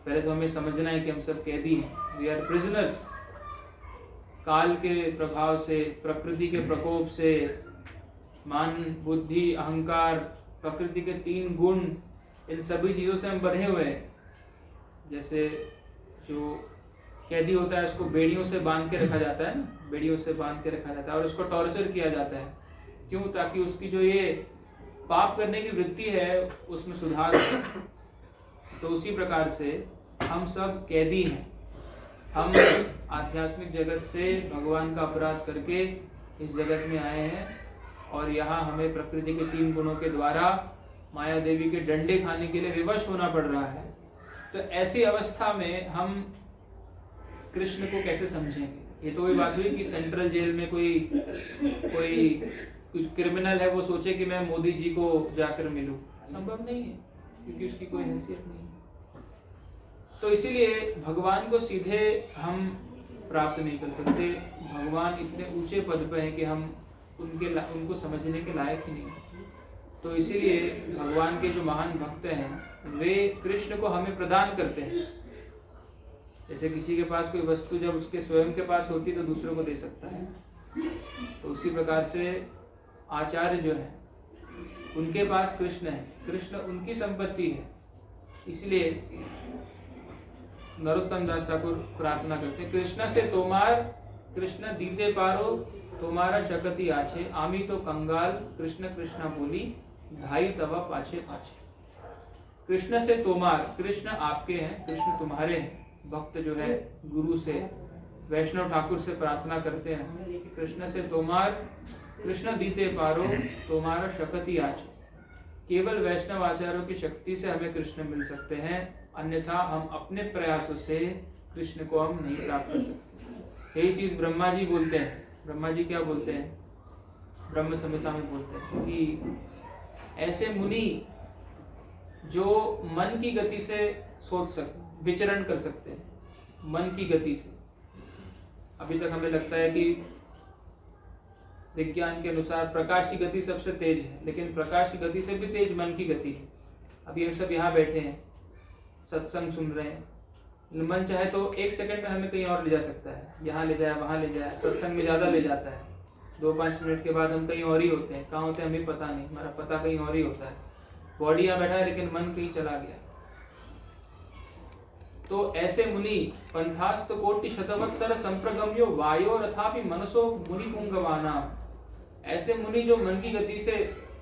पहले तो हमें समझना है कि हम सब कैदी हैं, वी आर प्रिजनर्स। काल के प्रभाव से, प्रकृति के प्रकोप से, मान बुद्धि अहंकार, प्रकृति के 3 गुण, इन सभी चीज़ों से हम बंधे हुए हैं। जैसे जो कैदी होता है उसको बेड़ियों से बांध के रखा जाता है ना, बेड़ियों से बांध के रखा जाता है और उसको टॉर्चर किया जाता है। क्यों? ताकि उसकी जो ये पाप करने की वृत्ति है उसमें सुधार हो। तो उसी प्रकार से हम सब कैदी हैं। हम आध्यात्मिक जगत से भगवान का अपराध करके इस जगत में आए हैं और यहाँ हमें प्रकृति के 3 गुणों के द्वारा माया देवी के डंडे खाने के लिए विवश होना पड़ रहा है। तो ऐसी अवस्था में हम कृष्ण को कैसे समझेंगे? ये तो वही बात हुई कि सेंट्रल जेल में कोई कुछ क्रिमिनल है, वो सोचे कि मैं मोदी जी को जाकर मिलूं। संभव नहीं है, क्योंकि उसकी कोई हैसियत नहीं है। तो इसीलिए भगवान को सीधे हम प्राप्त नहीं कर सकते। भगवान इतने ऊंचे पद पे हैं कि हम उनको समझने के लायक ही नहीं। तो इसीलिए भगवान के जो महान भक्त हैं वे कृष्ण को हमें प्रदान करते हैं। जैसे किसी के पास कोई वस्तु जब उसके स्वयं के पास होती तो दूसरों को दे सकता है, तो उसी प्रकार से आचार्य जो है उनके पास कृष्ण है, कृष्ण उनकी संपत्ति है। इसलिए नरोत्तम दास ठाकुर प्रार्थना करते हैं, कृष्ण से तोमार कृष्ण दीते पारो, तुम्हारा शकति आछे, आमी तो कंगाल, कृष्ण कृष्ण बोली, धाई तवा पाछे पाछे। कृष्ण से तोमार, कृष्ण आपके हैं, कृष्ण तुम्हारे हैं। भक्त जो है गुरु से, वैष्णव ठाकुर से प्रार्थना करते हैं, कृष्ण से तोमार कृष्ण दीते पारो, तुम्हारा शकति आछे। केवल वैष्णव आचार्यों की शक्ति से हमें कृष्ण मिल सकते हैं, अन्यथा हम अपने प्रयासों से कृष्ण को हम नहीं प्राप्त कर सकते। यही चीज ब्रह्मा जी बोलते हैं। ब्रह्मा जी क्या बोलते हैं? ब्रह्म संहिता में बोलते हैं कि ऐसे मुनि जो मन की गति से सोच सकते, विचरण कर सकते हैं, मन की गति से। अभी तक हमें लगता है कि विज्ञान के अनुसार प्रकाश की गति सबसे तेज है, लेकिन प्रकाश की गति से भी तेज मन की गति है। अभी हम सब यहाँ बैठे हैं, सत्संग सुन रहे हैं, मन चाहे तो 1 सेकंड में हमें कहीं और ले जा सकता है, यहाँ ले जाए वहां ले जाए, सत्संग में ज्यादा ले जाता है। 2-5 मिनट के बाद हम कहीं और ही होते हैं। कहाँ होते हैं हमें पता नहीं, हमारा पता कहीं और ही होता है। बॉडी यहाँ बैठा है लेकिन मन कहीं चला गया। तो ऐसे मुनि पंथास्त कोटि शतवत्सर संप्रगम्यो वायो रथापि मनसो मुनि पुंगवाना, ऐसे मुनि जो मन की गति से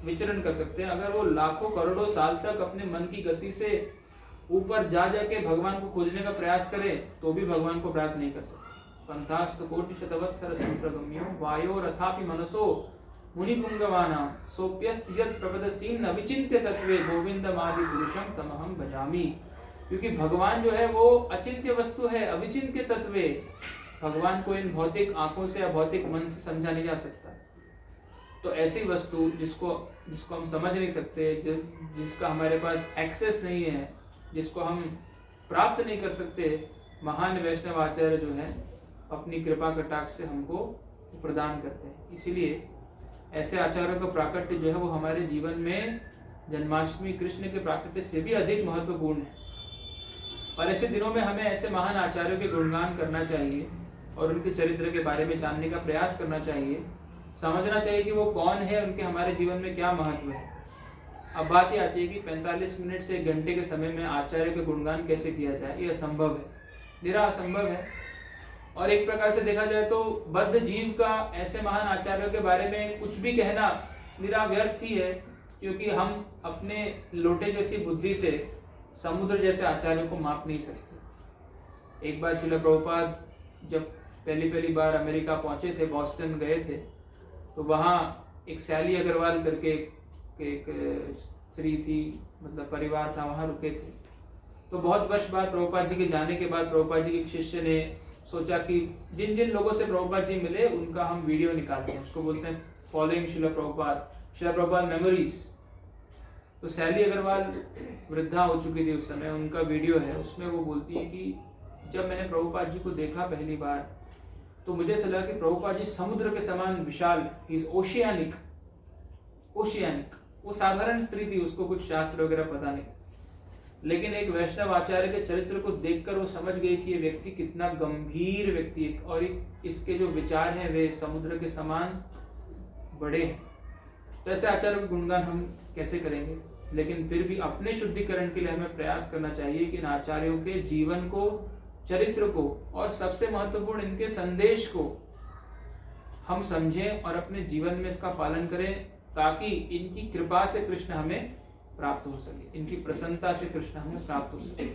विचरण कर सकते हैं। अगर वो लाखों करोड़ों साल तक अपने मन की गति से ऊपर जा जाके भगवान को खोजने का प्रयास करे तो भी भगवान को प्राप्त नहीं कर सकते। पंथास्त कोटि शतवत्सर संप्रगम्यो वायो रथापि मनसो मुनि पुंगवाना सोप्यस्त यत् प्रपदसीन अविचिन्त्य तत्वे गोविंदमादि पुरुषं तमहं भजामि। क्योंकि भगवान जो है वो अचिंत्य वस्तु है, अविचिन्त्य तत्वे। भगवान को इन भौतिक आंखों से या भौतिक मन से समझा नहीं जा सकता। तो ऐसी वस्तु जिसको हम समझ नहीं सकते, जिसका हमारे पास एक्सेस नहीं है, जिसको हम प्राप्त नहीं कर सकते, महान वैष्णव आचार्य जो है अपनी कृपा कटाक्ष से हमको प्रदान करते हैं। इसीलिए ऐसे आचार्यों का प्राकट्य जो है वो हमारे जीवन में जन्माष्टमी कृष्ण के प्राकट्य से भी अधिक महत्वपूर्ण है। और ऐसे दिनों में हमें ऐसे महान आचार्यों के गुणगान करना चाहिए और उनके चरित्र के बारे में जानने का प्रयास करना चाहिए, समझना चाहिए कि वो कौन है, उनके हमारे जीवन में क्या महत्व है। अब बात ये आती है कि 45 मिनट से 1 घंटे के समय में आचार्य के गुणगान कैसे किया जाए। ये असंभव है, निरा असंभव है। और एक प्रकार से देखा जाए तो बद्ध जीव का ऐसे महान आचार्यों के बारे में कुछ भी कहना निरा व्यर्थ ही है, क्योंकि हम अपने लोटे जैसी बुद्धि से समुद्र जैसे आचार्यों को माप नहीं सकते। एक बार श्रील प्रभुपाद जब पहली बार अमेरिका पहुंचे थे, बॉस्टन गए थे, तो वहाँ एक सैली अग्रवाल करके एक स्त्री थी, मतलब परिवार था, वहाँ रुके थे। तो बहुत वर्ष बाद प्रभुपाद जी के जाने के बाद प्रभुपाद जी के शिष्य ने सोचा कि जिन जिन लोगों से प्रभुपाद जी मिले उनका हम वीडियो निकालते हैं, उसको बोलते हैं फॉलोइंग श्रील प्रभुपाद मेमोरीज। तो सैली अग्रवाल वृद्धा हो चुकी थी उस समय, उनका वीडियो है, उसमें वो बोलती है कि जब मैंने प्रभुपाद जी को देखा पहली बार तो मुझे ऐसा लगा कि प्रभुपाद जी समुद्र के समान विशाल, ही इज ओशियानिक। वो साधारण स्त्री थी, उसको कुछ शास्त्र वगैरह पता नहीं, लेकिन एक वैष्णव आचार्य के चरित्र को देखकर वो समझ गए कि ये व्यक्ति कितना गंभीर व्यक्ति है और इसके जो विचार हैं वे समुद्र के समान बड़े हैं। तो ऐसे आचार्यों के गुणगान हम कैसे करेंगे? लेकिन फिर भी अपने शुद्धिकरण के लिए हमें प्रयास करना चाहिए कि इन आचार्यों के जीवन को, चरित्र को और सबसे महत्वपूर्ण इनके संदेश को हम समझें और अपने जीवन में इसका पालन करें, ताकि इनकी कृपा से कृष्ण हमें प्राप्त हो सके, इनकी प्रसन्नता से कृष्ण हमें प्राप्त हो सके।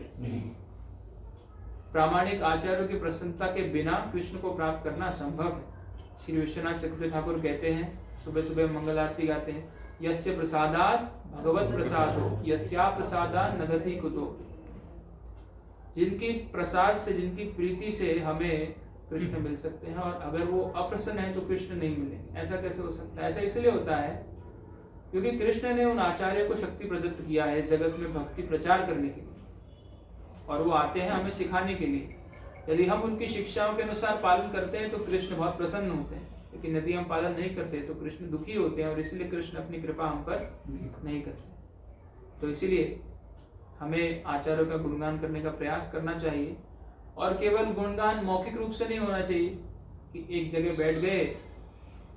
प्रामाणिक आचार्यों की प्रसन्नता के बिना कृष्ण को प्राप्त करना असंभव है। श्री विश्वनाथ चक्रवर्ती ठाकुर कहते हैं, सुबह सुबह मंगल आरती गाते हैं, यस्य प्रसादात् भगवत प्रसादो यस्या प्रसादात् नगति कुतो। जिनकी प्रसाद से, जिनकी प्रीति से हमें कृष्ण मिल सकते हैं, और अगर वो अप्रसन्न है तो कृष्ण नहीं मिलेंगे। ऐसा कैसे हो सकता है? ऐसा इसलिए होता है क्योंकि कृष्ण ने उन आचार्यों को शक्ति प्रदत्त किया है जगत में भक्ति प्रचार करने के लिए, और वो आते हैं हमें सिखाने के लिए। यदि हम उनकी शिक्षाओं के अनुसार पालन करते हैं तो कृष्ण बहुत प्रसन्न होते हैं, लेकिन यदि हम पालन नहीं करते तो कृष्ण दुखी होते हैं, और इसलिए कृष्ण अपनी कृपा हम पर नहीं करते। तो इसीलिए हमें आचार्यों का गुणगान करने का प्रयास करना चाहिए, और केवल गुणगान मौखिक रूप से नहीं होना चाहिए कि एक जगह बैठ गए,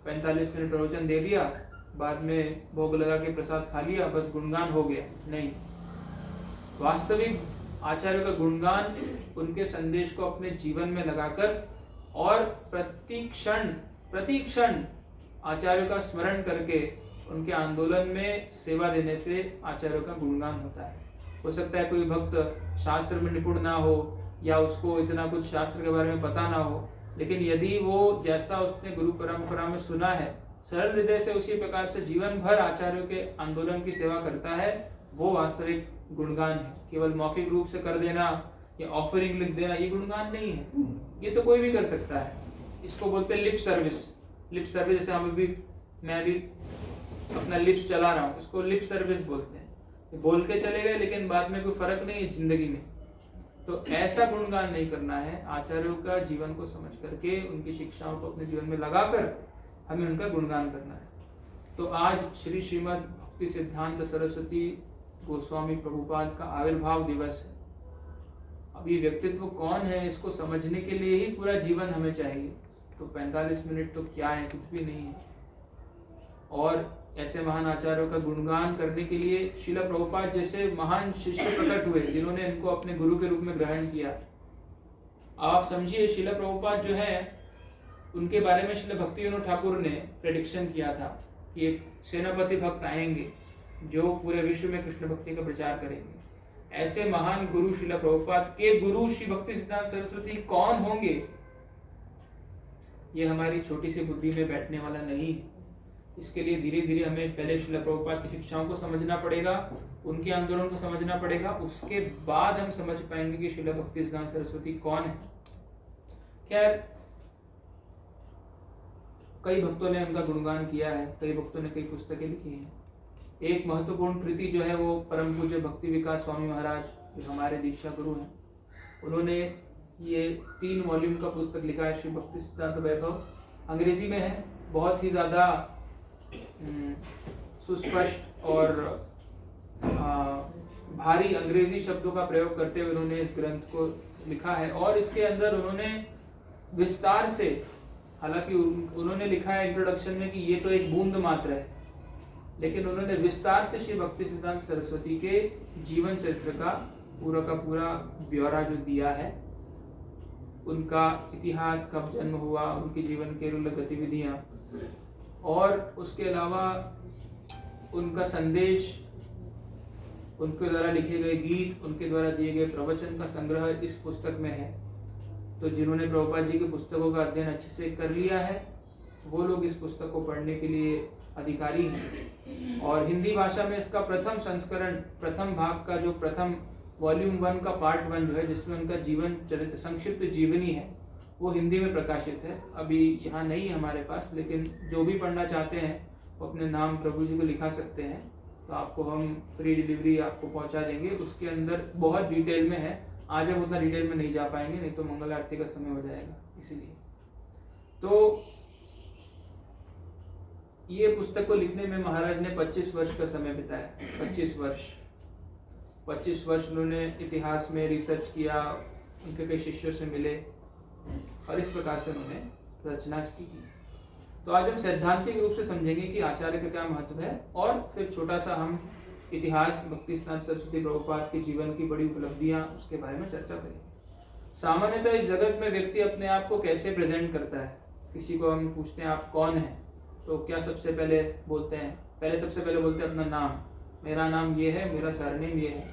45 मिनट प्रवचन दे दिया, बाद में भोग लगा के प्रसाद खा लिया, बस गुणगान हो गया। नहीं, वास्तविक आचार्यों का गुणगान उनके संदेश को अपने जीवन में लगाकर और प्रति क्षण आचार्यों का स्मरण करके उनके आंदोलन में सेवा देने से आचार्यों का गुणगान होता है। हो सकता है कोई भक्त शास्त्र में निपुण ना हो या उसको इतना कुछ शास्त्र के बारे में पता ना हो, लेकिन यदि वो जैसा उसने गुरु परंपरा में सुना है, सरल हृदय से उसी प्रकार से जीवन भर आचार्यों के आंदोलन की सेवा करता है, वो वास्तविक गुणगान है। केवल मौखिक रूप से कर देना या ऑफरिंग लिख देना ये गुणगान नहीं है। ये तो कोई भी कर सकता है। इसको बोलते हैं लिप सर्विस। लिप सर्विस, जैसे मैं भी अपना लिप्स चला रहा हूँ, इसको लिप सर्विस बोलते हैं। बोल के चले गए लेकिन बाद में कोई फर्क नहीं है जिंदगी में। तो ऐसा गुणगान नहीं करना है। आचार्यों का जीवन को समझ करके, उनकी शिक्षाओं को अपने जीवन में लगाकर हमें उनका गुणगान करना है। तो आज श्री श्रीमद् भक्ति सिद्धांत सरस्वती गोस्वामी प्रभुपाद का आविर्भाव दिवस है। अब ये व्यक्तित्व कौन है, इसको समझने के लिए ही पूरा जीवन हमें चाहिए। तो 45 मिनट तो क्या है, कुछ भी नहीं है। और ऐसे महान आचार्यों का गुणगान करने के लिए श्रील प्रभुपाद जैसे महान शिष्य प्रकट हुए, जिन्होंने इनको अपने गुरु के रूप में ग्रहण किया। आप समझिए, श्रील प्रभुपाद जो है, उनके बारे में श्रील भक्तिविनोद ठाकुर ने प्रेडिक्शन किया था कि एक सेनापति भक्त आएंगे जो पूरे विश्व में कृष्ण भक्ति का प्रचार करेंगे। ऐसे महान गुरु श्रील प्रभुपाद के गुरु श्री भक्ति सिद्धांत सरस्वती कौन होंगे, ये हमारी छोटी सी बुद्धि में बैठने वाला नहीं है। इसके लिए धीरे धीरे हमें पहले श्रील प्रभुपाद की शिक्षाओं को समझना पड़ेगा, उनके आंदोलन को समझना पड़ेगा, उसके बाद हम समझ पाएंगे कि श्रील भक्ति सिद्धांत सरस्वती कौन है। खैर, कई भक्तों ने उनका गुणगान किया है, कई भक्तों ने कई पुस्तकें लिखी हैं। एक महत्वपूर्ण कृति जो है वो परम पूज्य भक्ति विकास स्वामी महाराज, जो हमारे दीक्षा गुरु हैं, उन्होंने ये 3 वॉल्यूम का पुस्तक लिखा है, श्री भक्ति सिद्धांत वैभव। अंग्रेजी में है, बहुत ही ज़्यादा सुस्पष्ट और भारी अंग्रेजी शब्दों का प्रयोग करते हुए उन्होंने इस ग्रंथ को लिखा है। और इसके अंदर उन्होंने विस्तार से, हालांकि उन्होंने लिखा है इंट्रोडक्शन में कि ये तो एक बूंद मात्र है, लेकिन उन्होंने विस्तार से श्री भक्ति सिद्धांत सरस्वती के जीवन चरित्र का पूरा ब्यौरा जो दिया है, उनका इतिहास, कब जन्म हुआ, उनके जीवन के गतिविधियां, और उसके अलावा उनका संदेश, उनके द्वारा लिखे गए गीत, उनके द्वारा दिए गए प्रवचन का संग्रह इस पुस्तक में है। तो जिन्होंने प्रभुपाद जी की पुस्तकों का अध्ययन अच्छे से कर लिया है, वो लोग इस पुस्तक को पढ़ने के लिए अधिकारी हैं। और हिंदी भाषा में इसका प्रथम संस्करण, प्रथम भाग का जो प्रथम वॉल्यूम 1 का पार्ट 1 जो है, जिसमें उनका जीवन चरित्र, संक्षिप्त जीवनी है, वो हिंदी में प्रकाशित है। अभी यहाँ नहीं है हमारे पास, लेकिन जो भी पढ़ना चाहते हैं वो अपने नाम प्रभु जी को लिखा सकते हैं, तो आपको हम फ्री डिलीवरी आपको पहुँचा देंगे। उसके अंदर बहुत डिटेल में है। आज हम उतना डिटेल में नहीं जा पाएंगे, नहीं तो मंगल आरती का समय हो जाएगा, इसीलिए। तो ये पुस्तक को लिखने में महाराज ने 25 वर्ष का समय बिताया। 25 वर्ष। 25 वर्ष उन्होंने इतिहास में रिसर्च किया, उनके कई शिष्यों से मिले और इस प्रकार से उन्होंने रचना की। तो आज हम सैद्धांतिक रूप से समझेंगे कि आचार्य का क्या महत्व है, और फिर छोटा सा हम इतिहास भक्ति सिद्धांत सरस्वती प्रभुपाद के जीवन की बड़ी उपलब्धियां उसके बारे में चर्चा करेंगे। सामान्यतः इस जगत में व्यक्ति अपने आप को कैसे प्रेजेंट करता है? किसी को हम पूछते हैं आप कौन है, तो क्या सबसे पहले बोलते हैं? सबसे पहले बोलते हैं अपना नाम, मेरा नाम ये है, मेरा सरनेम ये है।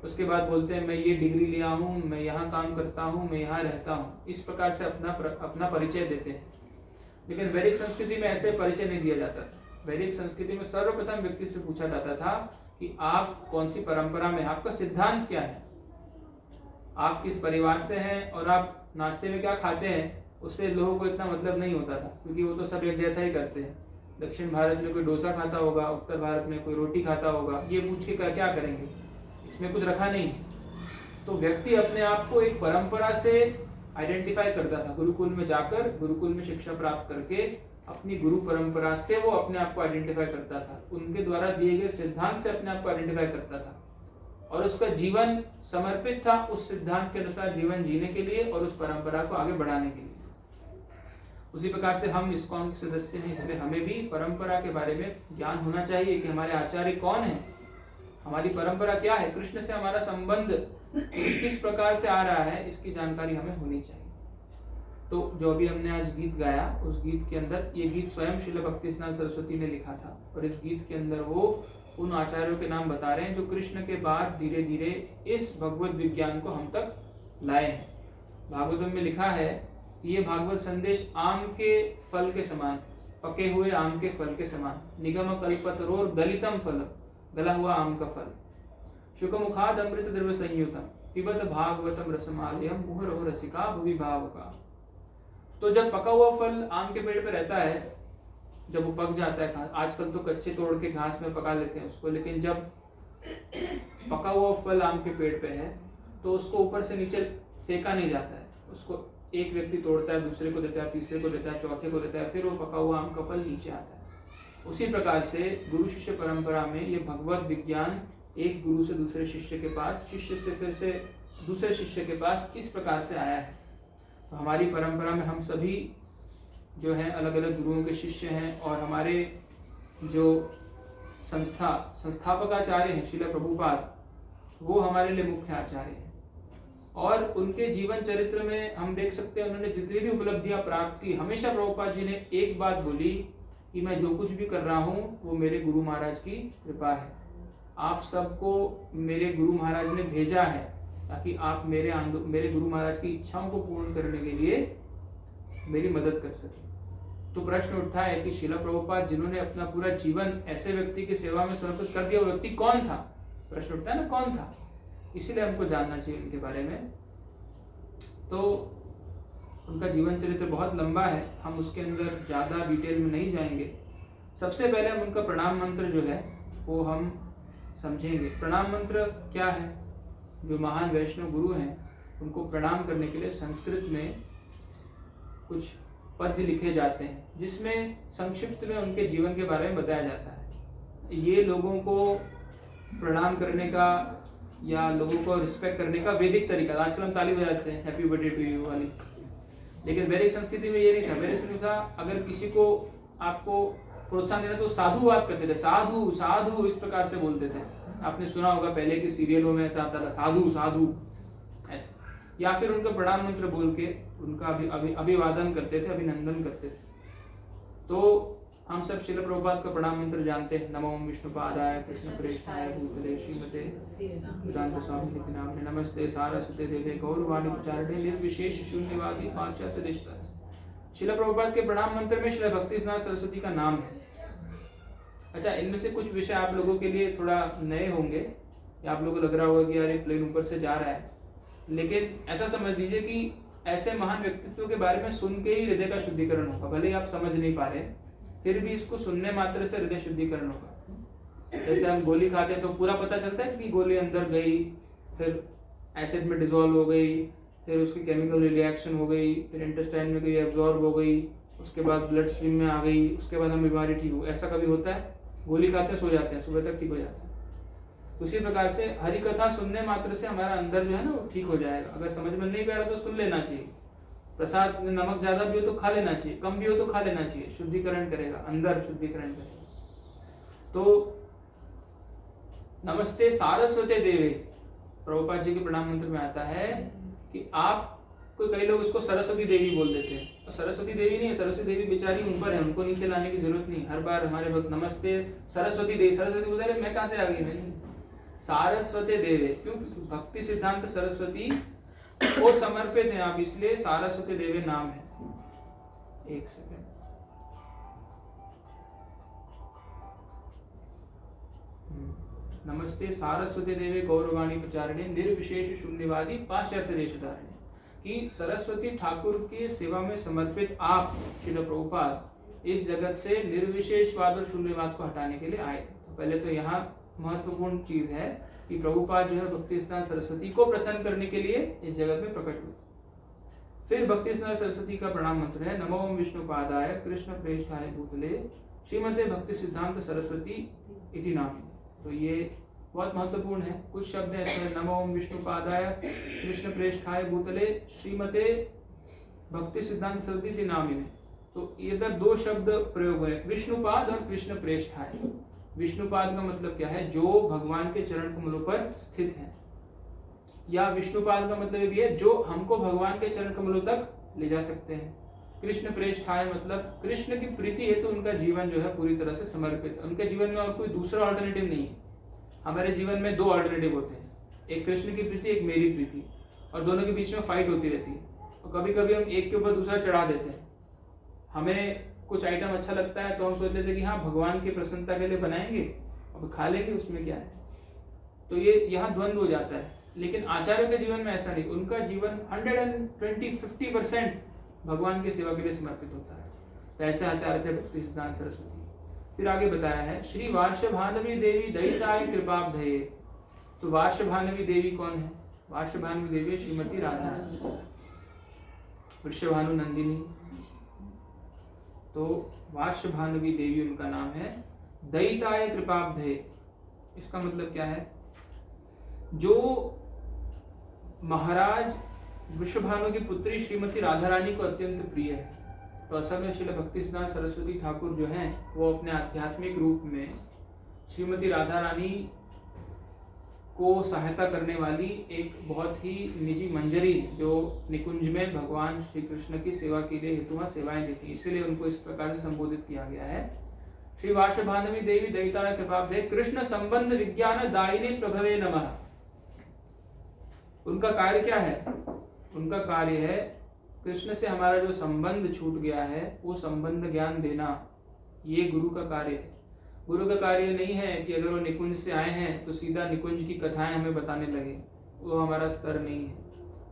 उसके बाद बोलते हैं मैं ये डिग्री लिया हूँ, मैं यहाँ काम करता हूँ, मैं यहाँ रहता हूँ। इस प्रकार से अपना परिचय देते हैं। लेकिन वैदिक संस्कृति में ऐसे परिचय नहीं दिया जाता था। वैदिक संस्कृति में सर्वप्रथम व्यक्ति से पूछा जाता था कि आप कौन सी परंपरा में, आपका सिद्धांत क्या है, आप किस परिवार से हैं और आप नाश्ते में क्या खाते हैं। उससे लोगों को इतना मतलब नहीं होता था, क्योंकि वो तो सब एक जैसा ही करते हैं। दक्षिण भारत में कोई डोसा खाता होगा, उत्तर भारत में कोई रोटी खाता होगा, ये पूछ के क्या करेंगे, इसमें कुछ रखा नहीं। तो व्यक्ति अपने आप को एक परंपरा से आइडेंटिफाई करता था। गुरुकुल में जाकर, गुरुकुल में शिक्षा प्राप्त करके अपनी गुरु परंपरा से वो अपने आप को आइडेंटिफाई करता था, उनके द्वारा दिए गए सिद्धांत से अपने आप को आइडेंटिफाई करता था, और उसका जीवन समर्पित था उस सिद्धांत के अनुसार जीवन जीने के लिए और उस परंपरा को आगे बढ़ाने के लिए। उसी प्रकार से हम इस्कॉन के सदस्य हैं, इसलिए हमें भी परंपरा के बारे में ज्ञान होना चाहिए कि हमारे आचार्य कौन है, हमारी परंपरा क्या है, कृष्ण से हमारा संबंध किस प्रकार से आ रहा है, इसकी जानकारी हमें होनी चाहिए। तो जो अभी हमने आज गीत गाया, उस गीत के अंदर, ये गीत स्वयं श्रील भक्तिसिद्धांत सरस्वती ने लिखा था, और इस गीत के अंदर वो उन आचार्यों के नाम बता रहे हैं जो कृष्ण के बाद धीरे धीरे इस भगवत विज्ञान को हम तक लाए हैं। भागवतम में लिखा है कि ये भागवत संदेश आम के फल के समान, पके हुए आम के फल के समान, निगम कल्पतरोर गलितम फल, गला हुआ आम का फल, शुकमुखाद अमृत द्रव्य संयुतम, पिबत भागवतम रसमालयम मुहुरहो रसिका भुवि भावका। तो जब पका हुआ फल आम के पेड़ पे रहता है, जब वो पक जाता है, आजकल तो कच्चे तोड़ के घास में पका लेते हैं उसको, लेकिन जब पका हुआ फल आम के पेड़ पे है तो उसको ऊपर से नीचे फेंका नहीं जाता है, उसको एक व्यक्ति तोड़ता है, दूसरे को देता है, तीसरे को देता है, चौथे को देता है, फिर वो पका हुआ आम का फल नीचे आता है। उसी प्रकार से गुरु शिष्य परंपरा में ये भगवत विज्ञान एक गुरु से दूसरे शिष्य के पास, शिष्य से फिर से दूसरे शिष्य के पास इस प्रकार से आया है। तो हमारी परंपरा में हम सभी जो हैं अलग अलग गुरुओं के शिष्य हैं, और हमारे जो संस्थापक आचार्य हैं श्रील प्रभुपाद, वो हमारे लिए मुख्य आचार्य हैं। और उनके जीवन चरित्र में हम देख सकते हैं उन्होंने जितनी भी उपलब्धियां प्राप्त की, हमेशा प्रभुपाद जी ने एक बात बोली कि मैं जो कुछ भी कर रहा हूँ वो मेरे गुरु महाराज की कृपा है। आप सबको मेरे गुरु महाराज ने भेजा है ताकि आप मेरे गुरु महाराज की इच्छाओं को पूर्ण करने के लिए मेरी मदद कर सके। तो प्रश्न उठता है कि श्रील प्रभुपाद जिन्होंने अपना पूरा जीवन ऐसे व्यक्ति की सेवा में समर्पित कर दिया, वो व्यक्ति कौन था? प्रश्न उठता है ना, कौन था? इसीलिए हमको जानना चाहिए उनके बारे में। तो उनका जीवन चरित्र बहुत लंबा है, हम उसके अंदर ज़्यादा डिटेल में नहीं जाएंगे। सबसे पहले हम उनका प्रणाम मंत्र जो है वो हम समझेंगे। प्रणाम मंत्र क्या है? जो महान वैष्णव गुरु हैं उनको प्रणाम करने के लिए संस्कृत में कुछ पद्य लिखे जाते हैं, जिसमें संक्षिप्त में उनके जीवन के बारे में बताया जाता है। ये लोगों को प्रणाम करने का या लोगों को रिस्पेक्ट करने का वैदिक तरीका। आजकल हम ताली बजाते हैं हैप्पी बर्थडे टू यू वाली, लेकिन वैदिक संस्कृति में ये नहीं था। वैदिक संस्कृति था अगर किसी को आपको प्रोत्साहन देना तो साधु बात करते थे, साधु साधु इस प्रकार से बोलते थे। आपने सुना होगा पहले की सीरियलों में ऐसा आता था, साधु साधु ऐसे, या फिर उनका प्रणाम मंत्र बोल के उनका अभिवादन करते थे, अभिनंदन करते थे। तो हम सब श्रील प्रभुपाद का प्रणाम मंत्र जानते हैं। नमो विष्णुपादाय कृष्ण प्रेष्ठाय भूतले श्रीमते वेदांत स्वामी नित्य नामने नमस्ते सारस्वते देवे गौरवाणी प्रचारिणे निर्विशेष शून्यवादी पाश्चात्य देशता। श्रील प्रभुपाद के प्रणाम मंत्र में श्रील भक्तिसिद्धांत सरस्वती का नाम है। अच्छा, इनमें से कुछ विषय आप लोगों के लिए थोड़ा नए होंगे, या आप लोगों को लग रहा होगा कि यार ये प्लेन ऊपर से जा रहा है, लेकिन ऐसा समझ लीजिए कि ऐसे महान व्यक्तित्व के बारे में सुन के ही हृदय का शुद्धिकरण होगा। भले ही आप समझ नहीं पा रहे, फिर भी इसको सुनने मात्र से हृदय शुद्धिकरण होगा। जैसे हम गोली खाते हैं तो पूरा पता चलता है कि गोली अंदर गई, फिर एसिड में डिसॉल्व हो गई, फिर उसकी केमिकल रिएक्शन हो गई, फिर इंटेस्टाइन में गई, एब्जॉर्ब हो गई, उसके बाद ब्लड स्ट्रीम में आ गई, उसके बाद हमें बीमारी ठीक हो। ऐसा कभी होता है? गोली खाते हैं, सो जाते हैं, सुबह तक ठीक हो जाता है। उसी प्रकार से हरि कथा सुनने मात्र से हमारा अंदर जो है ना वो ठीक हो जाएगा। अगर समझ में नहीं पा रहा तो सुन लेना चाहिए। प्रसाद में नमक ज्यादा भी हो तो खा लेना चाहिए, कम भी हो तो खा लेना चाहिए, शुद्धिकरण करेगा, अंदर शुद्धिकरण करेगा। तो नमस्ते सारस्वते देवे, प्रभुपाद जी के प्रणाम मंत्र में आता है कि आप कोई, कई लोग इसको सरस्वती देवी बोल देते हैं, सरस्वती देवी नहीं है, सरस्वती देवी बेचारी उन पर है, उनको नीचे लाने की जरूरत नहीं। हर बार हमारे भक्त नमस्ते सरस्वती देवी, सरस्वती बोलते हैं, मैं कहां से आ गई, मैं नहीं, सारस्वते देवे, क्यों, भक्ति सिद्धांत सरस्वती को समर्पित है आप, इसलिए सारस्वती देवी नाम है। एक सेकंड, नमस्ते सारस्वती देवी गौरवाणी प्रचारिणे निर्विशेष शून्यवादी पाश्चात्य देशधारिणे, कि सरस्वती ठाकुर की सेवा में समर्पित आप श्रील प्रभुपाद इस जगत से निर्विशेषवाद और शून्यवाद को हटाने के लिए आए थे। तो पहले तो यहाँ महत्वपूर्ण चीज है कि प्रभुपाद जो है भक्ति सिद्धांत सरस्वती को प्रसन्न करने के लिए इस जगत में प्रकट हुए। फिर भक्ति सिद्धांत सरस्वती का प्रणाम मंत्र है, नमो ओम विष्णुपादाय कृष्ण प्रेष्ठाय भूतले श्रीमते भक्ति सिद्धांत सरस्वती इति नाम। तो ये बहुत महत्वपूर्ण है। कुछ शब्द ऐसे हैं, नमो ओम विष्णुपादाय कृष्ण प्रेष्ठाय भूतले श्रीमते भक्ति सिद्धांत सरस्वती इति नामिने। तो इधर दो शब्द प्रयोग हुए, विष्णुपाद और कृष्ण प्रेष्ठाय। विष्णुपाद का मतलब क्या है, जो भगवान के चरण कमलों पर स्थित है, या विष्णुपाद का मतलब ये है जो हमको भगवान के चरण कमलों तक ले जा सकते हैं। कृष्ण प्रेष्ठाय मतलब कृष्ण की प्रीति हेतु उनका जीवन जो है पूरी तरह से समर्पित, उनके जीवन में और कोई दूसरा ऑल्टरनेटिव नहीं है। हमारे जीवन में दो ऑल्टरनेटिव होते हैं, एक कृष्ण की प्रीति, एक मेरी प्रीति, और दोनों के बीच में फाइट होती रहती है। और कभी कभी हम एक के ऊपर दूसरा चढ़ा देते हैं। हमें कुछ आइटम अच्छा लगता है तो हम सोच लेते हैं कि हाँ भगवान की प्रसन्नता के लिए बनाएंगे, अब खा लेंगे, उसमें क्या है। तो ये यहाँ द्वंद्व हो जाता है। लेकिन आचार्यों के जीवन में ऐसा नहीं, उनका जीवन 120-50% भगवान की सेवा के लिए समर्पित होता है। तो ऐसे आचार्य थे भक्ति सिद्धांत सरस्वती। फिर आगे बताया है, श्री वार्षभानवी देवी दयिताय कृपाब्धये। तो वार्षभानवी देवी कौन है? वार्षभानवी देवी श्रीमती राधा वृषभानु नंदिनी। तो वार्षभानवी देवी उनका नाम है। दयिताय कृपाब्धये, इसका मतलब क्या है, जो महाराज वृषभानु की पुत्री श्रीमती राधा रानी को अत्यंत प्रिय है। तो असल में श्रील भक्ति सिद्धांत सरस्वती ठाकुर जो हैं वो अपने आध्यात्मिक रूप में श्रीमती राधा रानी को सहायता करने वाली एक बहुत ही निजी मंजरी जो निकुंज में भगवान श्री कृष्ण की सेवा के लिए हेतु सेवाएं देती, इसलिए उनको इस प्रकार से संबोधित किया गया है। श्री वार्षभानवी देवी दयिताय कृपाब्धये कृष्ण संबंध विज्ञान दायिनी प्रभवे नमः। उनका कार्य क्या है? उनका कार्य है कृष्ण से हमारा जो संबंध छूट गया है वो संबंध ज्ञान देना, ये गुरु का कार्य है। गुरु का कार्य नहीं है कि अगर वो निकुंज से आए हैं तो सीधा निकुंज की कथाएं हमें बताने लगे, वो हमारा स्तर नहीं है,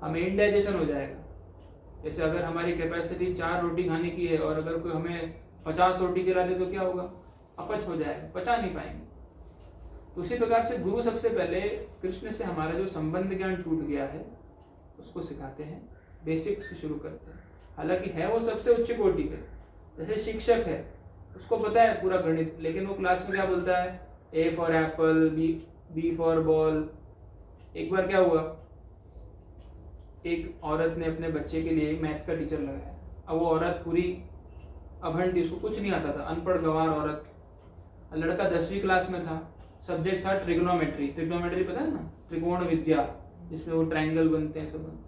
हमें इनडाइजेशन हो जाएगा। जैसे अगर हमारी कैपेसिटी 4 रोटी खाने की है और अगर कोई हमें 50 रोटी खिला दे तो क्या होगा? अपच हो जाएगा, पचा नहीं पाएंगे। तो उसी प्रकार से गुरु सबसे पहले कृष्ण से हमारा जो संबंध ज्ञान टूट गया है उसको सिखाते हैं, बेसिक से शुरू करते हैं। हालांकि है वो सबसे उच्च कोटि पे, जैसे शिक्षक है उसको पता है पूरा गणित, लेकिन वो क्लास में क्या बोलता है, A for apple, B for ball. एक बार क्या हुआ, एक औरत ने अपने बच्चे के लिए मैथ्स का टीचर लगाया। अब वो औरत पूरी अभंड, उसको कुछ नहीं आता था, अनपढ़ गंवार औरत। लड़का 10वीं क्लास में था, सब्जेक्ट था ट्रिग्नोमेट्री। ट्रिग्नोमेट्री पता है ना, त्रिकोण विद्या, जिसमें वो ट्रायंगल बनते हैं सब।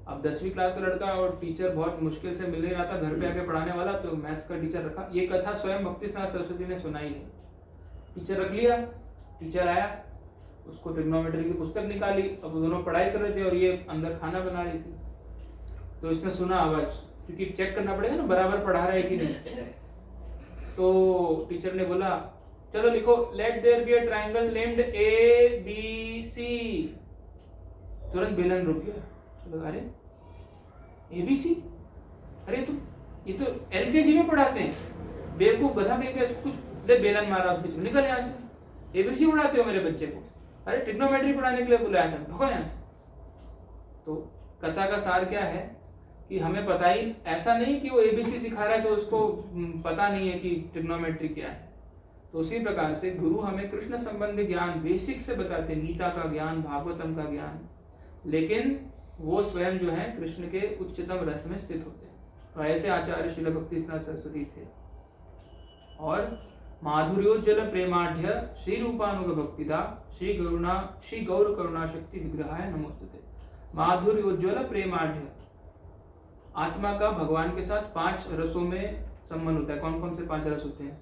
अब 10वीं क्लास का लड़का और टीचर बहुत मुश्किल से मिल नहीं रहा था, घर पे आके पढ़ाने वाला, तो मैथ्स का टीचर रखा। ये कथा स्वयं भक्ति सिद्धांत सरस्वती ने सुनाई है। टीचर रख लिया, टीचर आया, उसको ट्रिग्नोमेट्री की पुस्तक निकाली। अब दोनों पढ़ाई कर रहे थे और ये अंदर खाना बना रही थी। तो इसने सुना आवाज, क्योंकि चेक करना पड़ेगा ना बराबर पढ़ा रहा है कि नहीं। तो टीचर ने बोला, चलो लिखो, let there be a triangle named ABC। तुरंत बेलन रुक गया। अरे ABC, अरे ये तो LKG में पढ़ाते हैं, बेवकूफ गधा कहीं पे कुछ ले बेलन मारा, उस बीच में निकल यहाँ से। ABC पढ़ाते हो मेरे बच्चे को? अरे ट्रिग्नोमेट्री पढ़ाने के लिए बुलाया था, भगो यहाँ से। तो कथा का सार क्या है कि हमें पता ही, ऐसा नहीं कि वो ABC सिखा रहा है तो उसको पता नहीं है कि ट्रिग्नोमेट्री क्या है। तो उसी प्रकार से गुरु हमें कृष्ण संबंधी ज्ञान बेसिक से बताते, गीता का ज्ञान, भागवतम का ज्ञान, लेकिन वो स्वयं जो है कृष्ण के उच्चतम रस में स्थित होते हैं। तो ऐसे आचार्य श्रील भक्तिसिद्धांत सरस्वती थे। और माधुर्योज्जल प्रेमाढ्य श्री रूपानुग भक्तिदा श्री गौर करुणा शक्ति विग्रहाय नमोस्तुते। माधुर्योज्जल प्रेमाढ्य, आत्मा का भगवान के साथ 5 रसों में संबंध होता है। कौन कौन से 5 रस होते हैं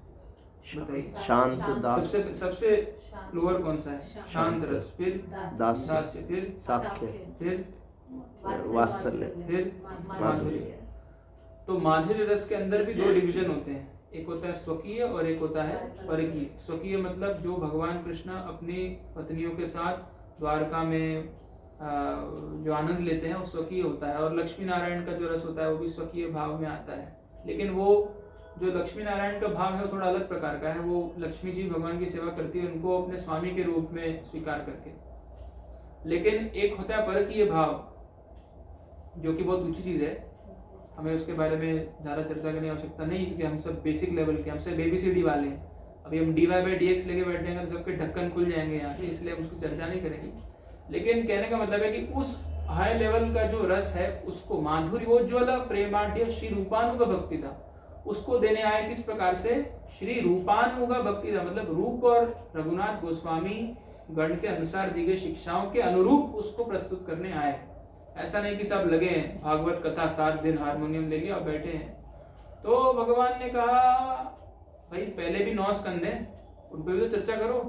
बताइए? शांत, दास, सबसे लोअर कौन सा है? शांत रस, फिर दास्य, फिर साख्य, फिर वात्सल्य, फिर माधुर्य। तो माधुर्य रस के अंदर भी 2 डिवीजन होते हैं, एक होता है स्वकीय और एक होता है परकीय। स्वकीय मतलब जो भगवान कृष्ण अपनी पत्नियों के साथ द्वारका में जो आनंद लेते हैं वो स्वकीय होता है। और लक्ष्मी नारायण का जो रस होता है वो भी स्वकीय भाव में आता है, लेकिन वो जो लक्ष्मी नारायण का भाव है वो थोड़ा अलग प्रकार का है। वो लक्ष्मी जी भगवान की सेवा करती है उनको अपने स्वामी के रूप में स्वीकार करके। लेकिन एक होता है परकीय भाव, जो कि बहुत ऊंची चीज है, हमें उसके बारे में ज्यादा चर्चा करने की आवश्यकता नहीं, क्योंकि हम सब बेसिक लेवल के, हम सब ABCD वाले हैं। अभी हम dy/dx लेके बैठ जाएंगे तो सबके ढक्कन खुल जाएंगे यहाँ से, इसलिए हम उसकी चर्चा नहीं करेंगे। लेकिन कहने का मतलब है कि उस हाई लेवल का जो रस है उसको माधुर्योज्ज्वल प्रेमाढ्य श्री रूपानुग भक्ति था, उसको देने आए किस प्रकार से? श्री रूपानुग भक्ति था, मतलब रूप और रघुनाथ गोस्वामी गण के अनुसार दी गई शिक्षाओं के अनुरूप उसको प्रस्तुत करने आए। ऐसा नहीं कि सब लगे हैं भागवत कथा 7 दिन हारमोनियम ले लिया और बैठे हैं। तो भगवान ने कहा भाई पहले भी 9 स्कंद हैं, उन पर भी तो चर्चा करो।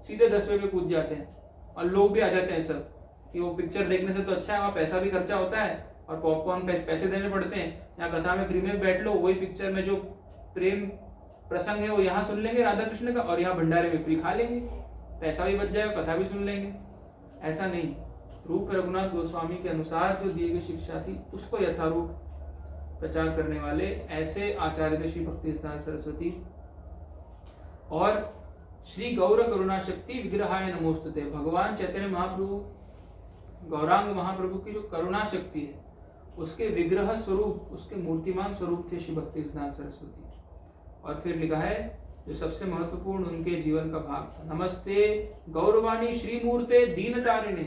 सीधे 10वें पे कूद जाते हैं और लोग भी आ जाते हैं सब कि वो पिक्चर देखने से तो अच्छा है, वहाँ पैसा भी खर्चा होता है और पॉपकॉर्न पैसे देने पड़ते हैं। यहाँ कथा में फ्री में बैठ लो, वही पिक्चर में जो प्रेम प्रसंग है वो यहाँ सुन लेंगे राधा कृष्ण का, और यहाँ भंडारे में फ्री खा लेंगे, पैसा भी बच जाएगा, कथा भी सुन लेंगे। ऐसा नहीं, रूप रघुनाथ गोस्वामी के अनुसार जो दी गई शिक्षा थी उसको यथारूप प्रचार करने वाले ऐसे आचार्य थे श्री भक्तिसिद्धांत सरस्वती। और श्री गौर करुणा शक्ति विग्रहाय नमोस्तुते, भगवान चैतन्य महाप्रभु गौरांग महाप्रभु की जो करुणा शक्ति है उसके विग्रह स्वरूप, उसके मूर्तिमान स्वरूप थे श्री भक्तिसिद्धांत सरस्वती। और फिर लिखा है जो सबसे महत्वपूर्ण उनके जीवन का भाग था, नमस्ते गौरवाणी श्री मूर्ते दीन तारिणे।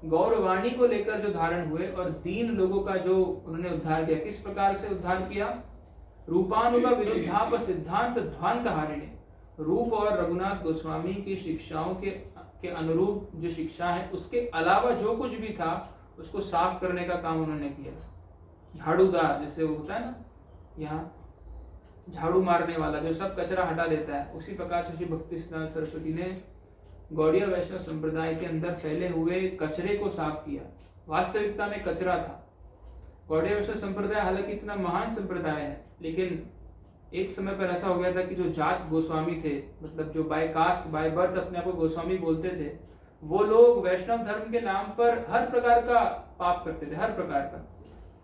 गौरवाणी को लेकर जो धारण हुए और दीन लोगों का जो उन्होंने उद्धार किया, किस प्रकार से उद्धार किया? रूपानुगा विरुद्धाप सिद्धांत ध्वांत हारिणे, रूप और रघुनाथ गोस्वामी की शिक्षाओं के अनुरूप जो शिक्षा है उसके अलावा जो कुछ भी था उसको साफ करने का काम उन्होंने किया। झाड़ूदार जैसे वो होता है ना, यहाँ झाड़ू मारने वाला जो सब कचरा हटा देता है, उसी प्रकार से श्री भक्तिसिद्धांत सरस्वती ने गौड़ीय वैष्णव संप्रदाय के अंदर फैले हुए कचरे को साफ किया। वास्तविकता में कचरा था। गौड़ीय वैष्णव संप्रदाय हालांकि इतना महान संप्रदाय है, लेकिन एक समय पर ऐसा हो गया था कि जो जात गोस्वामी थे, मतलब जो बाय कास्ट बाय बर्थ अपने आप को गोस्वामी बोलते थे, वो लोग वैष्णव धर्म के नाम पर हर प्रकार का पाप करते थे, हर प्रकार का।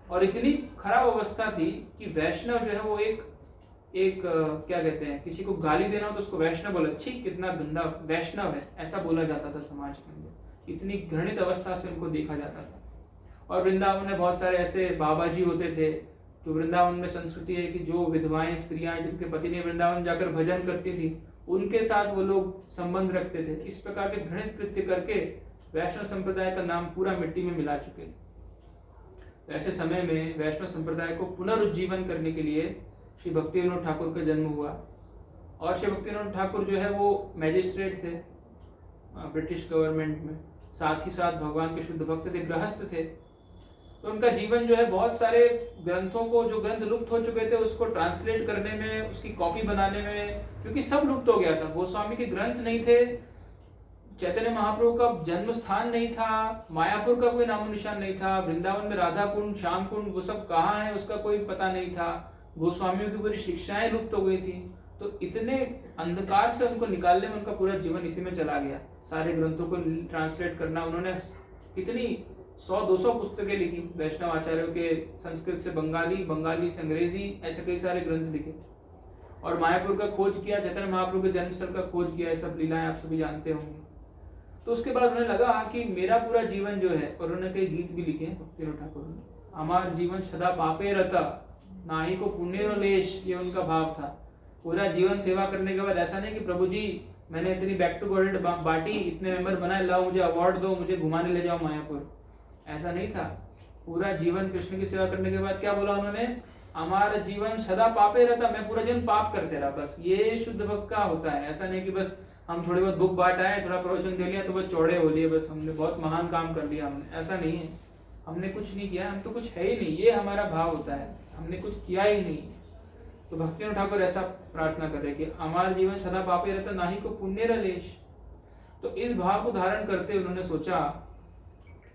और इतनी खराब अवस्था थी कि वैष्णव जो है वो एक क्या कहते हैं, किसी को गाली देना हो तो उसको वैष्णव बोला, छी कितना गंदा वैष्णव है, ऐसा बोला जाता था समाज के अंदर। इतनी घृणित अवस्था से उनको देखा जाता था। और वृंदावन में बहुत सारे ऐसे बाबा जी होते थे, जो वृंदावन में संस्कृति है कि जो विधवाएं स्त्रियां जिनके पति ने वृंदावन जाकर भजन करती थी उनके साथ वो लोग संबंध रखते थे। इस प्रकार के घृणित कृत्य करके वैष्णव संप्रदाय का नाम पूरा मिट्टी में मिला चुके थे। ऐसे समय में वैष्णव संप्रदाय को पुनरुज्जीवन करने के लिए श्री भक्ति विनोद ठाकुर का जन्म हुआ। और श्री भक्ति विनोद ठाकुर जो है वो मैजिस्ट्रेट थे ब्रिटिश गवर्नमेंट में, साथ ही साथ भगवान के शुद्ध भक्त थे, गृहस्थ थे। तो उनका जीवन जो है बहुत सारे ग्रंथों को, जो ग्रंथ लुप्त हो चुके थे उसको ट्रांसलेट करने में, उसकी कॉपी बनाने में, क्योंकि सब लुप्त हो गया था। गोस्वामी के ग्रंथ नहीं थे, चैतन्य महाप्रभु का जन्म स्थान नहीं था, मायापुर का कोई नामो निशान नहीं था, वृंदावन में राधा कुंड, श्याम कुंड वो सब कहाँ है उसका कोई पता नहीं था, गोस्वामियों की पूरी शिक्षाएं लुप्त हो गई थी। तो इतने अंधकार से उनको निकालने में उनका पूरा जीवन इसी में चला गया। सारे ग्रंथों को ट्रांसलेट करना, उन्होंने कितनी 100-200 पुस्तकें लिखी वैष्णव आचार्यों के, संस्कृत से बंगाली, बंगाली से अंग्रेजी, ऐसे कई सारे ग्रंथ लिखे। और मायापुर का खोज किया, चैतन्य महाप्रभु के जन्मस्थल का खोज किया, ये सब लीलाएं आप सभी जानते होंगे। तो उसके बाद उन्हें लगा कि मेरा पूरा जीवन जो है, और उन्होंने कई गीत भी लिखे भक्ति विनोद ठाकुर ने, हमारा जीवन सदा पापे रहता ना ही को पुण्य लेश, ये उनका भाव था पूरा जीवन सेवा करने के बाद ऐसा नहीं कि प्रभु जी मैंने इतनी बैक टू गॉडेड बांटी, इतने मेंबर बनाए, लाओ मुझे अवार्ड दो, मुझे घुमाने ले जाओ मायापुर, ऐसा नहीं था। पूरा जीवन कृष्ण की सेवा करने के बाद क्या बोला उन्होंने, हमारा जीवन सदा पापे रहता, मैं पूरा जीवन पाप करते रहा। बस ये शुद्ध भक्त का होता है। ऐसा नहीं कि बस हम थोड़ी बहुत बुक बांट आए, थोड़ा प्रवचन दे लिया तो बस चौड़े हो लिए, बस हमने बहुत महान काम कर लिया हमने, ऐसा नहीं है। हमने कुछ नहीं किया, हम तो कुछ है ही नहीं, ये हमारा भाव होता है, हमने कुछ किया ही नहीं। तो भक्तिनाथ ठाकुर ऐसा प्रार्थना कर रहे कि हमारा जीवन सदा पापे रहता, ना ही को पुण्य रलेश। तो इस भाव को धारण करते उन्होंने सोचा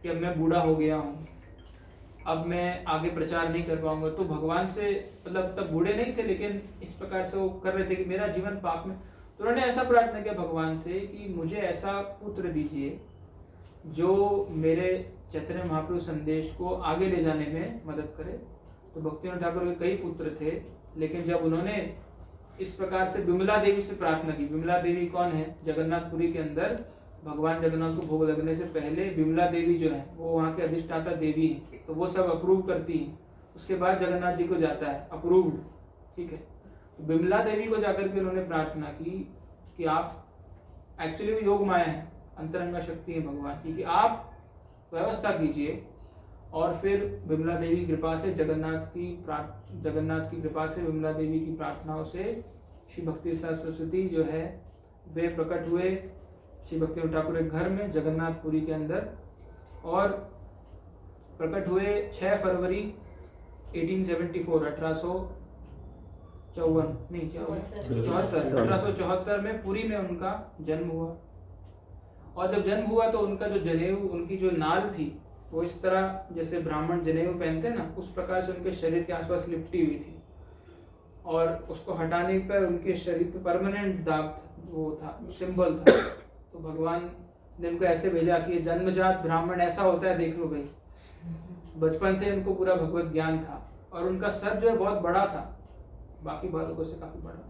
कि अब मैं बूढ़ा हो गया हूँ, अब मैं आगे प्रचार नहीं कर पाऊंगा। तो भगवान से, मतलब तब बूढ़े नहीं थे लेकिन इस प्रकार से वो कर रहे थे कि मेरा जीवन पाप में। तो उन्होंने ऐसा प्रार्थना किया भगवान से कि मुझे ऐसा पुत्र दीजिए जो मेरे चैतन्य महाप्रभु संदेश को आगे ले जाने में मदद करे। तो भक्तिनाथ ठाकुर के कई पुत्र थे, लेकिन जब उन्होंने इस प्रकार से विमला देवी से प्रार्थना की, विमला देवी कौन है, जगन्नाथपुरी के अंदर भगवान जगन्नाथ को भोग लगने से पहले विमला देवी जो है वो वहाँ के अधिष्ठाता देवी है, तो वो सब अप्रूव करती है। उसके बाद जगन्नाथ जी को जाता है अप्रूव्ड, ठीक है। तो विमला देवी को जाकर के उन्होंने प्रार्थना की कि आप एक्चुअली वो योग माया है, अंतरंगा शक्ति है भगवान की, कि आप व्यवस्था कीजिए। और फिर विमला देवी की कृपा से जगन्नाथ की कृपा से विमला देवी की प्रार्थनाओं से श्री भक्ति सरस्वती जो है वे प्रकट हुए श्री भक्तिनाथ ठाकुर के घर में जगन्नाथपुरी के अंदर, और प्रकट हुए 6 फरवरी 1874 में पुरी में उनका जन्म हुआ। और जब जन्म हुआ तो उनका जो जनेऊ, उनकी जो नाल थी वो इस तरह जैसे ब्राह्मण जनेऊ पहनते हैं ना, उस प्रकार से उनके शरीर के आसपास लिपटी हुई थी, और उसको हटाने पर उनके शरीर पे परमानेंट दाग वो था, सिंबल था। तो भगवान ने उनको ऐसे भेजा कि जन्मजात ब्राह्मण ऐसा होता है, देख लो भाई। बचपन से इनको पूरा भगवत ज्ञान था, और उनका सर जो है बहुत बड़ा था, बाकी बालकों से काफी बड़ा।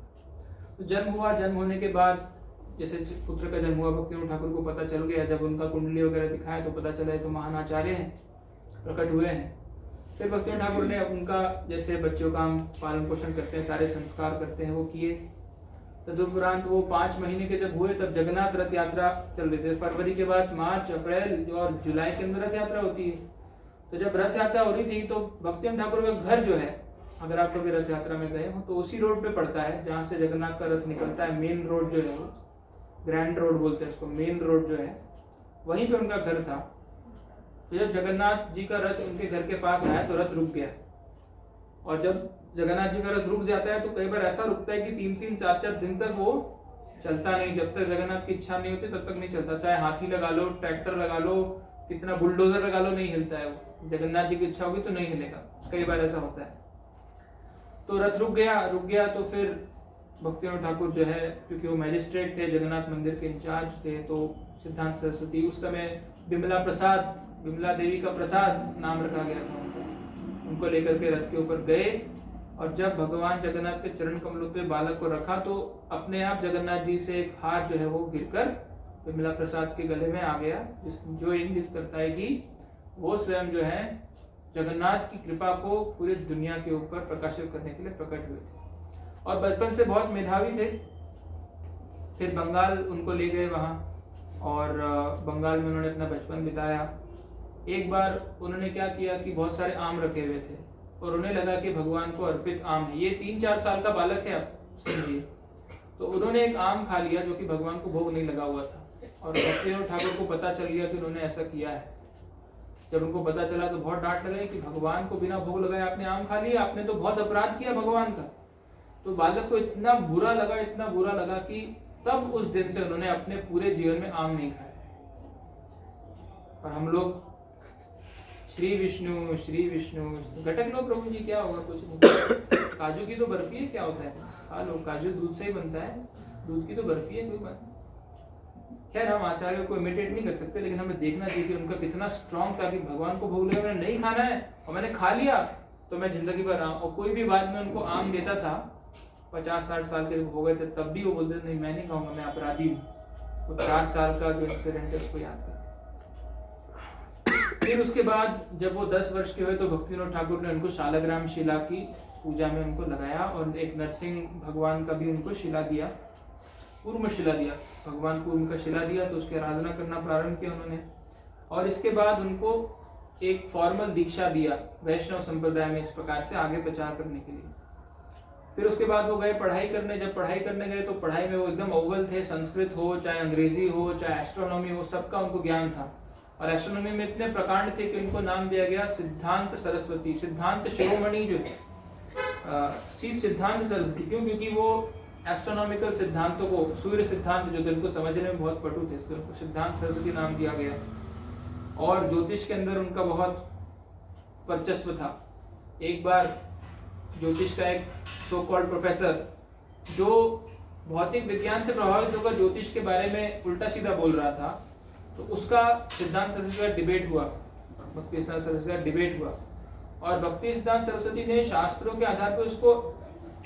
तो जन्म हुआ, जन्म होने के बाद जैसे पुत्र का जन्म हुआ, भक्तिनाथ ठाकुर को पता चल गया, जब उनका कुंडली वगैरह दिखाया तो पता चला तो महान आचार्य हैं, प्रकट हुए हैं। फिर भक्तिनाथ ठाकुर ने उनका जैसे बच्चों का हम पालन पोषण करते हैं, सारे संस्कार करते हैं, वो किए। तदुपरांत वो 5 महीने के जब हुए तब जगन्नाथ रथ यात्रा चल रही थी। फरवरी के बाद मार्च, अप्रैल और जुलाई के अंदर रथ यात्रा होती है। तो जब रथ यात्रा हो रही थी तो भक्तिनाथ ठाकुर का घर जो है, अगर आप कभी रथ यात्रा में गए हो तो उसी रोड पे पड़ता है जहाँ से जगन्नाथ का रथ निकलता है। मेन रोड जो है वो ग्रैंड रोड बोलते हैं उसको, मेन रोड जो है वहीं पे उनका घर था। तो जब जगन्नाथ जी का रथ उनके घर के पास आया तो रथ रुक गया, और जब जगन्नाथ जी का रथ रुक जाता है तो कई बार ऐसा रुकता है कि 3-3, 4-4 दिन तक वो चलता नहीं। जब तक जगन्नाथ की इच्छा नहीं होती तब तक नहीं चलता, चाहे हाथी लगा लो, ट्रैक्टर लगा लो, कितना बुलडोजर लगा लो, नहीं हिलता है वो। जगन्नाथ जी की इच्छा होगी तो नहीं हिलेगा, कई बार ऐसा होता है। तो रथ रुक गया तो फिर भक्तिनाथ ठाकुर जो है, क्योंकि वो मैजिस्ट्रेट थे, जगन्नाथ मंदिर के इंचार्ज थे, तो सिद्धांत सरस्वती, उस समय विमला देवी का प्रसाद नाम रखा गया था उनको लेकर के रथ के ऊपर गए। और जब भगवान जगन्नाथ के चरण कमलों पे बालक को रखा तो अपने आप जगन्नाथ जी से एक हाथ जो है वो गिरकर विमला प्रसाद के गले में आ गया, जो इंगित करता है कि वो स्वयं जो है जगन्नाथ की कृपा को पूरी दुनिया के ऊपर प्रकाशित करने के लिए प्रकट हुए थे। और बचपन से बहुत मेधावी थे। फिर बंगाल उनको ले गए वहाँ, और बंगाल में उन्होंने अपना बचपन बिताया। एक बार उन्होंने क्या किया कि बहुत सारे आम रखे हुए थे और उन्हें लगा कि भगवान को अर्पित आम है, ये 3-4 साल का बालक है, आप समझिए। तो उन्होंने एक आम खा लिया जो कि भगवान को भोग नहीं लगा हुआ था, और भक्तिनाथ ठाकुर को पता चल गया कि उन्होंने ऐसा किया है। जब उनको पता चला तो बहुत डांट लगाई कि भगवान को बिना भोग लगाए आपने आम खा लिया, आपने तो बहुत अपराध किया भगवान का। तो बालक को इतना बुरा लगा कि तब उस दिन से उन्होंने अपने पूरे जीवन में आम नहीं खाया। और हम लोग श्री विष्णु घटक लो प्रभु जी, क्या होगा, कुछ नहीं। काजू की तो बर्फी है, क्या होता है, खा लो, काजू दूध से ही बनता है, दूध की तो बर्फी है, कोई बात। खैर हम आचार्यों को इमिटेट नहीं कर सकते, लेकिन हमें देखना चाहिए कि उनका कितना स्ट्रॉन्ग था कि भगवान को भोग लगा, मैंने नहीं खाना है और मैंने खा लिया तो मैं जिंदगी भर आम। और कोई भी बाद में उनको आम देता था, 50-60 साल के हो गए थे, तब भी वो बोलते थे नहीं मैं नहीं खाऊंगा, मैं अपराधी हूँ। वो 4 साल का जो इंसिडेंट है उसको याद कर। फिर उसके बाद जब वो 10 वर्ष के हुए तो भक्तिविनोद ठाकुर ने उनको शालग्राम शिला की पूजा में उनको लगाया और एक नरसिंह भगवान का भी उनको शिला दिया, कूर्म शिला दिया, भगवान कूर्म का शिला दिया, तो उसकी आराधना करना प्रारंभ किया उन्होंने। और इसके बाद उनको एक फॉर्मल दीक्षा दिया वैष्णव संप्रदाय में, इस प्रकार से आगे प्रचार करने के लिए। फिर उसके बाद वो गए पढ़ाई करने। जब पढ़ाई करने गए तो पढ़ाई में वो एकदम अव्वल थे, संस्कृत हो चाहे अंग्रेजी हो चाहे एस्ट्रोनॉमी हो, सबका उनको ज्ञान था। और एस्ट्रोनॉमी में इतने प्रकांड थे कि उनको नाम दिया गया सिद्धांत सरस्वती, सिद्धांत शिरोमणि जो थे, सिद्धांत सरस्वती। क्यों? क्योंकि वो एस्ट्रोनॉमिकल सिद्धांतों को, सूर्य सिद्धांत जो थे उनको समझने में बहुत पटु थे, इसलिए उनको सिद्धांत सरस्वती नाम दिया गया। और ज्योतिष के अंदर उनका बहुत वर्चस्व था। एक बार ज्योतिष का एक सो कॉल्ड प्रोफेसर जो भौतिक विज्ञान से प्रभावित होकर ज्योतिष के बारे में उल्टा सीधा बोल रहा था, तो उसका सिद्धांत सरस्वती का डिबेट हुआ, भक्ति सिद्धांत सरस्वती का डिबेट हुआ। और भक्ति सिद्धांत सरस्वती ने शास्त्रों के आधार पर उसको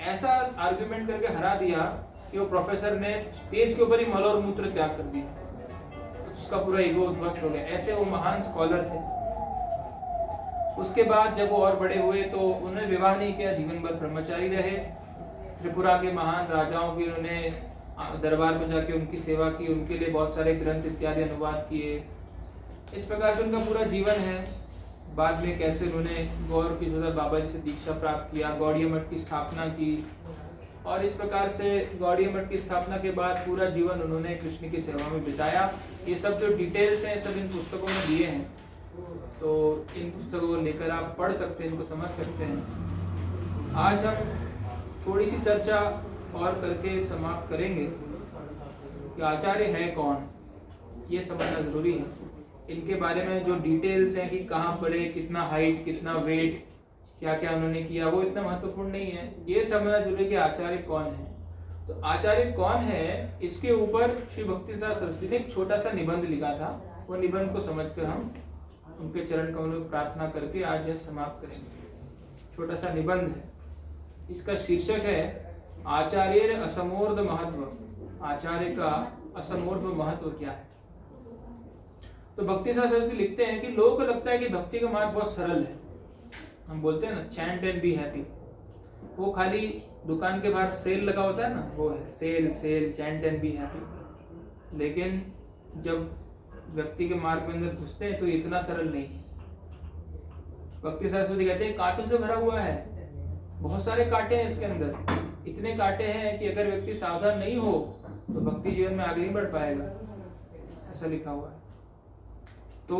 ऐसा आर्ग्यूमेंट करके हरा दिया कि वो प्रोफेसर ने स्टेज के ऊपर ही मल और मूत्र त्याग कर दिया, उसका पूरा ईगो ध्वस्त हो गया। ऐसे वो महान स्कॉलर थे। उसके बाद जब वो और बड़े हुए तो उन्होंने विवाह नहीं किया, जीवन भर ब्रह्मचारी रहे। त्रिपुरा के महान राजाओं की उन्होंने दरबार में जाके उनकी सेवा की, उनके लिए बहुत सारे ग्रंथ इत्यादि अनुवाद किए। इस प्रकार से उनका पूरा जीवन है। बाद में कैसे उन्होंने गौर किशोर बाबा जी से दीक्षा प्राप्त किया, गौड़िया मठ की स्थापना की, और इस प्रकार से गौड़िया मठ की स्थापना के बाद पूरा जीवन उन्होंने कृष्ण की सेवा में बिताया। ये सब जो डिटेल्स हैं सब इन पुस्तकों में दिए हैं, तो इन पुस्तकों को लेकर आप पढ़ सकते हैं, इनको समझ सकते हैं। आज हम थोड़ी सी चर्चा और करके समाप्त करेंगे कि आचार्य है कौन, ये समझना जरूरी है। इनके बारे में जो डिटेल्स हैं कि कहाँ पढ़े, कितना हाइट, कितना वेट, क्या क्या उन्होंने किया, वो इतना महत्वपूर्ण नहीं है। ये समझना जरूरी है कि आचार्य कौन है। तो आचार्य कौन है, इसके ऊपर श्री भक्तिसार सरस्वती ने एक छोटा सा निबंध लिखा था। वो निबंध को समझकर हम उनके चरण कमलों में प्रार्थना करके आज यह समाप्त करेंगे। छोटा सा निबंध है, इसका शीर्षक है आचार्य असमूर्ध महत्व। आचार्य का असमूर्ध महत्व क्या है? तो भक्तिसार सरस्वती लिखते हैं कि लोगों को लगता है कि भक्ति का मार्ग बहुत सरल है। हम बोलते हैं ना, चैंट एंड बी हैप्पी। वो खाली दुकान के बाहर सेल लगा होता है ना, वो है sell sell chant and be happy. लेकिन जब व्यक्ति के मार्ग में अंदर घुसते हैं तो इतना सरल नहीं। भक्तिसार सरस्वती कहते हैं कांटों से भरा हुआ है, बहुत सारे कांटे हैं इसके अंदर। इतने कांटे हैं कि अगर व्यक्ति सावधान नहीं हो तो भक्ति जीवन में आगे नहीं बढ़ पाएगा, ऐसा लिखा हुआ है। तो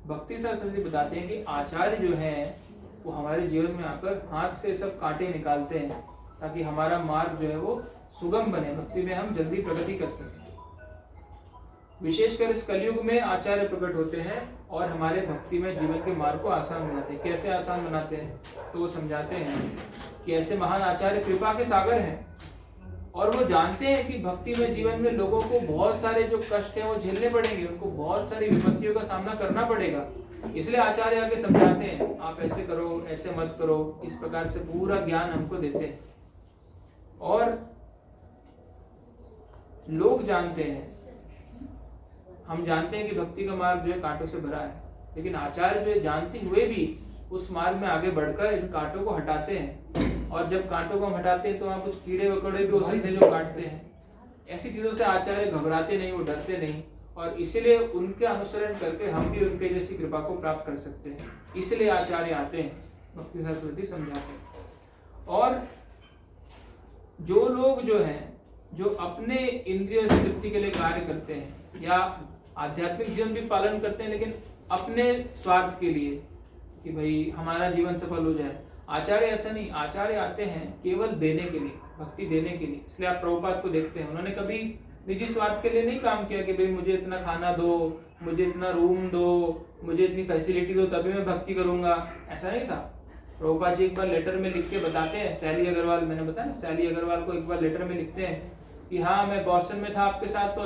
भक्तिसार सरस्वती बताते हैं कि आचार्य जो है वो हमारे जीवन में आकर हाथ से सब कांटे निकालते हैं ताकि हमारा मार्ग जो है वो सुगम बने, भक्ति में हम जल्दी प्रगति कर सकें। विशेषकर इस कलयुग में आचार्य प्रकट होते हैं और हमारे भक्ति में जीवन के मार्ग को आसान बनाते हैं। कैसे आसान बनाते हैं? तो वो समझाते हैं कि ऐसे महान आचार्य कृपा के सागर हैं और वो जानते हैं कि भक्ति में जीवन में लोगों को बहुत सारे जो कष्ट हैं वो झेलने पड़ेंगे, उनको बहुत सारी विपत्तियों का सामना करना पड़ेगा। इसलिए आचार्य आगे समझाते हैं, आप ऐसे करो, ऐसे मत करो, इस प्रकार से पूरा ज्ञान हमको देते हैं। और लोग जानते हैं, हम जानते हैं कि भक्ति का मार्ग जो है कांटों से भरा है, लेकिन आचार्य जो है जानते हुए भी उस मार्ग में आगे बढ़कर इन कांटों को हटाते हैं। और जब कांटों को हम हटाते हैं तो वहाँ कुछ कीड़े वकड़े भी हो सकते हैं जो काटते हैं। ऐसी चीजों से आचार्य घबराते नहीं, वो डरते नहीं, और इसीलिए उनके अनुसरण करके हम भी उनके जैसी कृपा को प्राप्त कर सकते हैं। इसलिए आचार्य आते हैं, भक्तिसार सरस्वती समझाते हैं। और जो लोग जो हैं जो अपने इंद्रिय तृप्ति के लिए कार्य करते हैं या आध्यात्मिक जीवन भी पालन करते हैं लेकिन अपने स्वार्थ के लिए कि भाई हमारा जीवन सफल हो जाए, आचार्य ऐसा नहीं। आचार्य आते हैं केवल देने के लिए, भक्ति देने के लिए। इसलिए आप प्रभुपाद को देखते हैं, उन्होंने कभी निजी स्वार्थ के लिए नहीं काम किया कि भाई मुझे इतना खाना दो, मुझे इतना रूम दो, मुझे इतनी फैसिलिटी दो तभी मैं भक्ति करूंगा, ऐसा नहीं था। प्रभुपाद जी एक बार लेटर में लिख के बताते हैं, सैली अग्रवाल, मैंने बताया ना, सैली अग्रवाल को एक बार लेटर में लिखते हैं कि हाँ मैं बॉस्टन में था आपके साथ तो